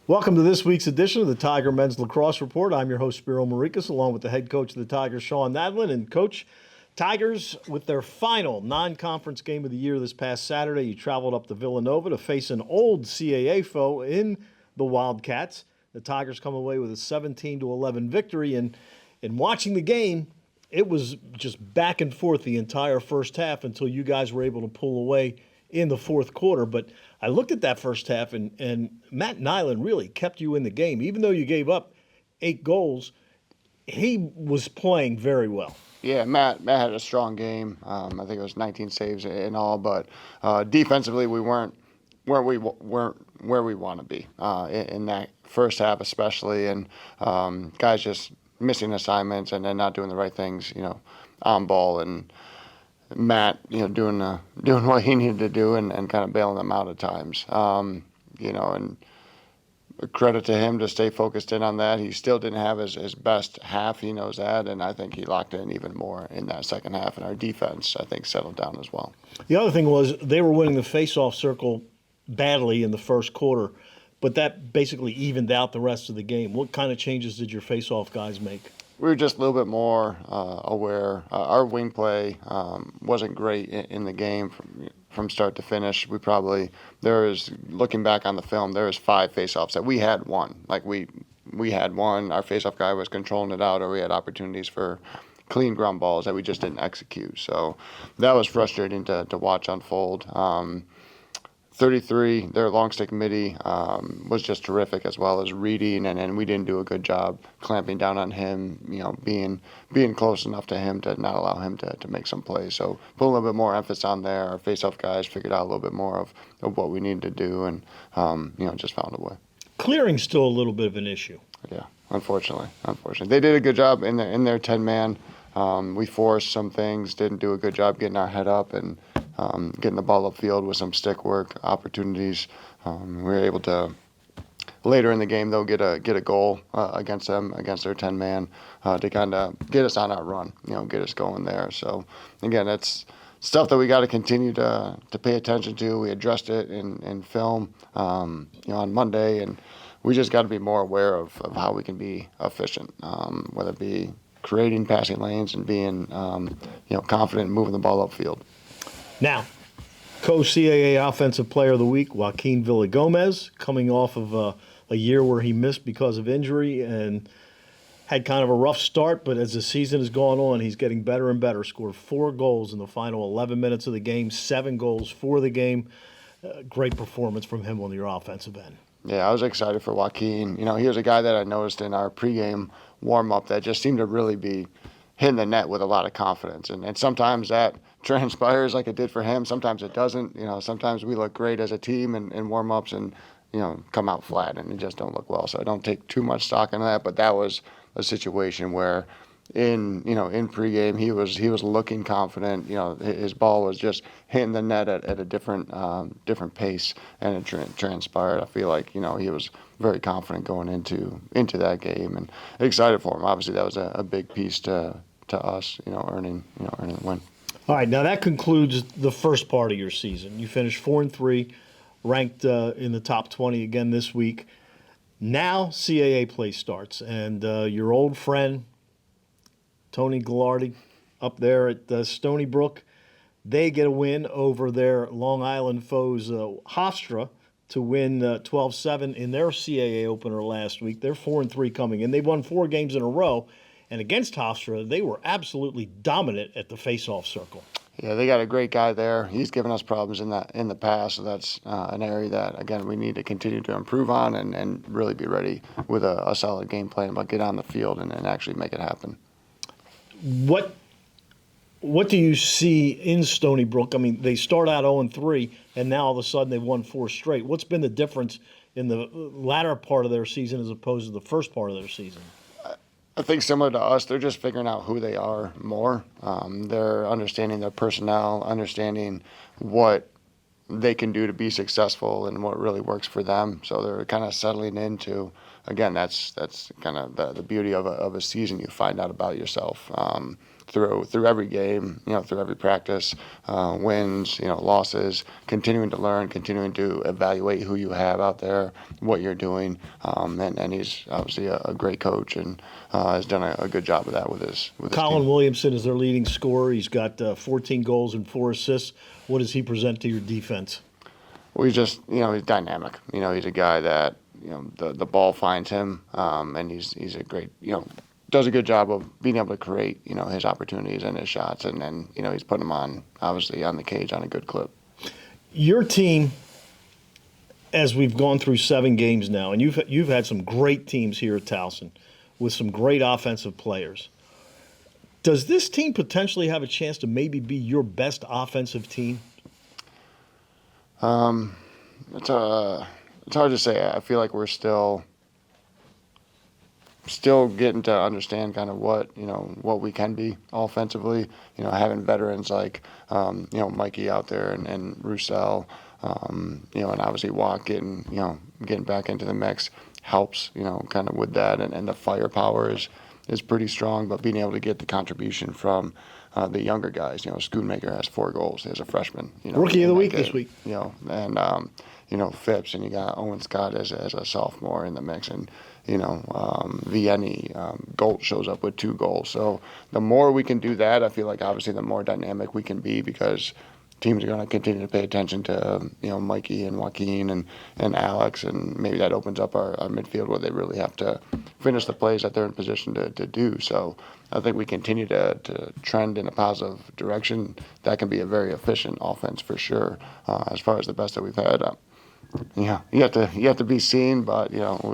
Welcome to this week's edition of the Tiger Men's Lacrosse Report. I'm your host, Spiro Marikas, along with the head coach of the Tigers, Sean Nadlin. And Coach, Tigers, with their final non-conference game of the year this past Saturday, you traveled up to Villanova to face an old CAA foe in the Wildcats. The Tigers come away with a 17-11 victory. And in watching the game, it was just back and forth the entire first half until you guys were able to pull away in the fourth quarter. But I looked at that first half, and Matt Nyland really kept you in the game. Even though you gave up 8 goals, he was playing very well. Yeah, Matt had a strong game. I think it was 19 saves in all, but defensively we weren't where we want to be in that first half especially, and guys just missing assignments and then not doing the right things, on ball, and Matt, doing what he needed to do and kind of bailing them out at times. And credit to him to stay focused in on that. He still didn't have his best half, he knows that, and I think he locked in even more in that second half, and our defense, I think, settled down as well. The other thing was they were winning the face-off circle badly in the first quarter, but that basically evened out the rest of the game. What kind of changes did your face-off guys make? We were just a little bit more aware. Our wing play wasn't great in the game from start to finish. Looking back on the film, there was 5 faceoffs that we had won. Like we had one. Our faceoff guy was controlling it out, or we had opportunities for clean ground balls that we just didn't execute. So that was frustrating to watch unfold. 33, their long stick midi was just terrific, as well as reading, and we didn't do a good job clamping down on him, being close enough to him to not allow him to make some plays. So put a little bit more emphasis on there. Our face-off guys figured out a little bit more of what we needed to do, and just found a way. Clearing's still a little bit of an issue. Yeah, unfortunately. They did a good job in their 10-man. We forced some things, didn't do a good job getting our head up and getting the ball upfield with some stick work opportunities. We were able to, later in the game, though, get a goal against them, against their 10-man, to kind of get us on our run, get us going there. So, again, that's stuff that we got to continue to pay attention to. We addressed it in film, on Monday, and we just got to be more aware of how we can be efficient, whether it be creating passing lanes and being, confident in moving the ball upfield. Now, co-CAA Offensive Player of the Week, Joaquin Villagomez, coming off of a year where he missed because of injury and had kind of a rough start, but as the season has gone on, he's getting better and better. Scored 4 goals in the final 11 minutes of the game, 7 goals for the game. Great performance from him on your offensive end. Yeah, I was excited for Joaquin. He was a guy that I noticed in our pregame warm-up that just seemed to really be hitting the net with a lot of confidence. And sometimes that transpires like it did for him. Sometimes it doesn't. Sometimes we look great as a team in warm-ups and, come out flat and it just don't look well. So I don't take too much stock in that. But that was a situation where in pregame he was looking confident. His ball was just hitting the net at a different pace, and it transpired. I feel like he was very confident going into that game, and excited for him. Obviously, that was a big piece to us, earning the win. All right, now that concludes the first part of your season. You finished 4-3, ranked in the top 20 again this week. Now CAA play starts, and your old friend Tony Ghilardi up there at Stony Brook, they get a win over their Long Island foes Hofstra to win 12-7 in their CAA opener last week. They're 4-3 coming in. They've won 4 games in a row, and against Hofstra, they were absolutely dominant at the face-off circle. Yeah, they got a great guy there. He's given us problems in the past, so that's an area that, again, we need to continue to improve on and really be ready with a solid game plan, but get on the field and actually make it happen. What do you see in Stony Brook? I mean, they start out 0-3, and now all of a sudden they've won 4 straight. What's been the difference in the latter part of their season as opposed to the first part of their season? I think similar to us, they're just figuring out who they are more. They're understanding their personnel, understanding what they can do to be successful and what really works for them. So they're kind of settling into, again, that's kind of the beauty of a season. You find out about yourself. through every game, through every practice, wins, losses, continuing to learn, continuing to evaluate who you have out there, what you're doing, and he's obviously a great coach and has done a good job of that with his Colin team. Williamson is their leading scorer. He's got 14 goals and 4 assists. What does he present to your defense? Well, he's just, he's dynamic. He's a guy that, the ball finds him, and he's a great, does a good job of being able to create, his opportunities and his shots, and then, he's putting them on, obviously, on the cage on a good clip. Your team, as we've gone through 7 games now, and you've had some great teams here at Towson with some great offensive players. Does this team potentially have a chance to maybe be your best offensive team? It's hard to say. I feel like we're still getting to understand kind of what we can be offensively. Having veterans like Mikey out there and Roussel, and obviously Watt getting back into the mix helps. Kind of with that, and the firepower is pretty strong. But being able to get the contribution from the younger guys, Schoonmaker has 4 goals as a freshman. Rookie of the week this week. And Phipps, and you got Owen Scott as a sophomore in the mix, and Vienny, Golt shows up with 2 goals. So the more we can do that, I feel like obviously the more dynamic we can be, because teams are going to continue to pay attention to Mikey and Joaquin and Alex, and maybe that opens up our midfield where they really have to finish the plays that they're in position to do. So I think we continue to trend in a positive direction. That can be a very efficient offense for sure. As far as the best that we've had, you have to be seen, but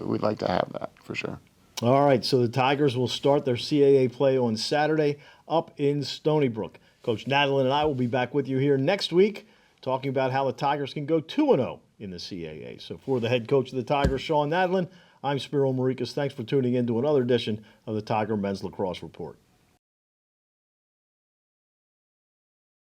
we'd like to have that for sure. All right, so the Tigers will start their CAA play on Saturday up in Stony Brook. Coach Nadlin and I will be back with you here next week talking about how the Tigers can go 2-0 in the CAA. So for the head coach of the Tigers, Sean Nadlin, I'm Spiro Marikas. Thanks for tuning in to another edition of the Tiger Men's Lacrosse Report.